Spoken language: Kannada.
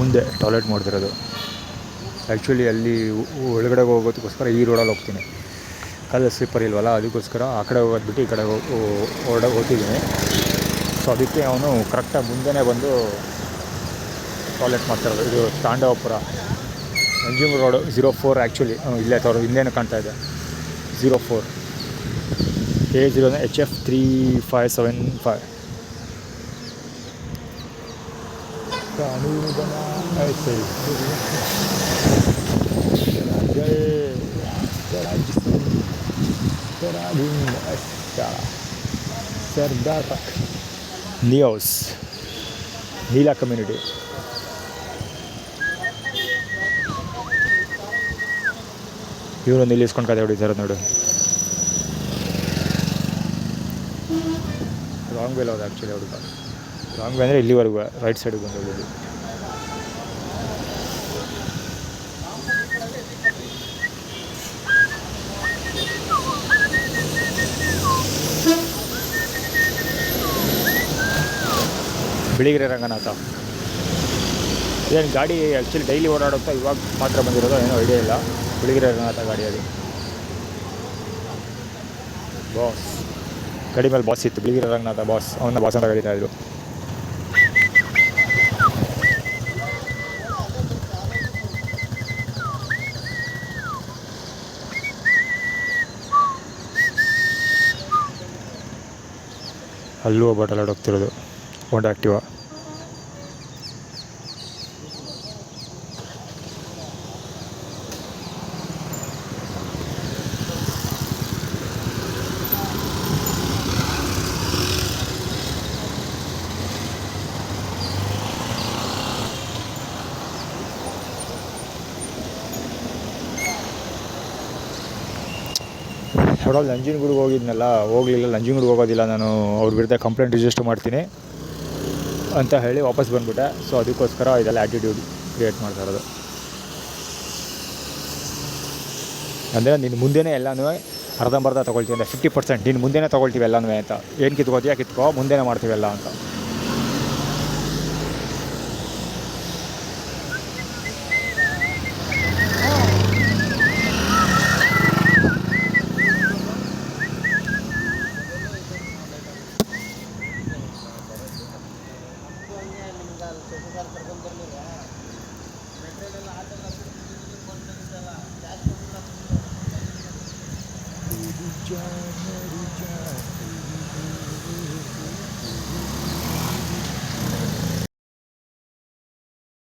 ಮುಂದೆ ಟಾಯ್ಲೆಟ್ ಮಾಡ್ತಿರೋದು. ಆ್ಯಕ್ಚುಲಿ ಅಲ್ಲಿ ಒಳಗಡೆ ಹೋಗೋದಕ್ಕೋಸ್ಕರ ಈ ರೋಡಲ್ಲಿ ಹೋಗ್ತೀನಿ, ಕಾಲಲ್ಲಿ ಸ್ಲಿಪ್ಪರ್ ಇಲ್ವಲ್ಲ, ಅದಕ್ಕೋಸ್ಕರ ಆ ಕಡೆ ಹೋಗೋದು ಬಿಟ್ಟು ಈ ಕಡೆ ಹೋಗ್ತಿದ್ದೀನಿ. ಸೊ ಅದಕ್ಕೆ ಅವನು ಕರೆಕ್ಟಾಗಿ ಮುಂದೆನೇ ಬಂದು ಟಾಯ್ಲೆಟ್ ಮಾಡ್ತಾಯಿರೋದು. ಇದು ತಾಂಡವಪುರ ನಂಜನಗೂಡು ರೋಡು 04. ಆ್ಯಕ್ಚುಲಿ ಇಲ್ಲೇ ಹಿಂದೇನು ಕಾಣ್ತಾ ಇದೆ 04 A0 HF 3575. Nios Neela community. ಇವನು ನಿಲ್ಲಿಸ್ಕೊಂಡು ಕತೆ ಹೊಡಿತಾರೆ ನೋಡು. ರಾಂಗ್ ವೇಲ್ ಹೋದ ಆ್ಯಕ್ಚುಲಿ ಹುಡುಗ. ರಾಂಗ್ ವೇ ಅಂದರೆ ಇಲ್ಲಿವರೆಗೂ ರೈಟ್ ಸೈಡಿಗೆ ಬಂದು ಹೋಗೋದು. ಬಿಳಿಗಿರಿ ರಂಗನಾಥ ಏನು ಗಾಡಿ ಆ್ಯಕ್ಚುಲಿ ಡೈಲಿ ಓಡಾಡುತ್ತಾ ಇವಾಗ ಮಾತ್ರ ಬಂದಿರೋದು, ಏನೋ ಐಡಿಯಾ ಇಲ್ಲ. ಬಿಳಿಗಿರಿ ರಂಗನಾಥ ಗಾಡಿ ಅದು. ಬಾಸ್ ಗಾಡಿ ಮೇಲೆ ಬಾಸ್ ಇತ್ತು, ಬಿಳಿಗಿರಿ ರಂಗನಾಥ ಬಾಸ್, ಅವನ್ನ ಬಾಸ್ ಅಂತ ಕರೀತಾಯಿದ್ರು. ಅಲ್ಲೂ ಒಬ್ಬ ಟಾಯ್ಲೆಟ್ ಹೋಗ್ತಿರೋದು, ಹೋಂಡಾ ಆ್ಯಕ್ಟಿವಾ. ಹೊಡೋದು ನಂಜನಗೂಡಿಗೆ ಹೋಗಲಿಲ್ಲ, ನಂಜನಗೂಡಿಗೆ ಹೋಗೋದಿಲ್ಲ ನಾನು, ಅವ್ರ ವಿರುದ್ಧ ಕಂಪ್ಲೇಂಟ್ ರಿಜಿಸ್ಟರ್ ಮಾಡ್ತೀನಿ ಅಂತ ಹೇಳಿ ವಾಪಸ್ ಬಂದುಬಿಟ್ಟೆ. ಸೊ ಅದಕ್ಕೋಸ್ಕರ ಇದೆಲ್ಲ ಆ್ಯಟಿಟ್ಯೂಡ್ ಕ್ರಿಯೇಟ್ ಮಾಡ್ತಾ ಇರೋದು. ಅಂದರೆ ನೀನು ಮುಂದೆನೇ ಎಲ್ಲನೂ ಅರ್ಧಂಬರ್ಧ ತೊಗೊಳ್ತೀವಿ ಅಂದರೆ 50%, ನೀನು ಮುಂದೆನೇ ತೊಗೊಳ್ತೀವಿ ಎಲ್ಲನೂ ಅಂತ. ಏನು ಕಿತ್ಕೋತೀಯ ಕಿತ್ಕೋ, ಮುಂದೆನೇ ಮಾಡ್ತೀವೆಲ್ಲ ಅಂತ.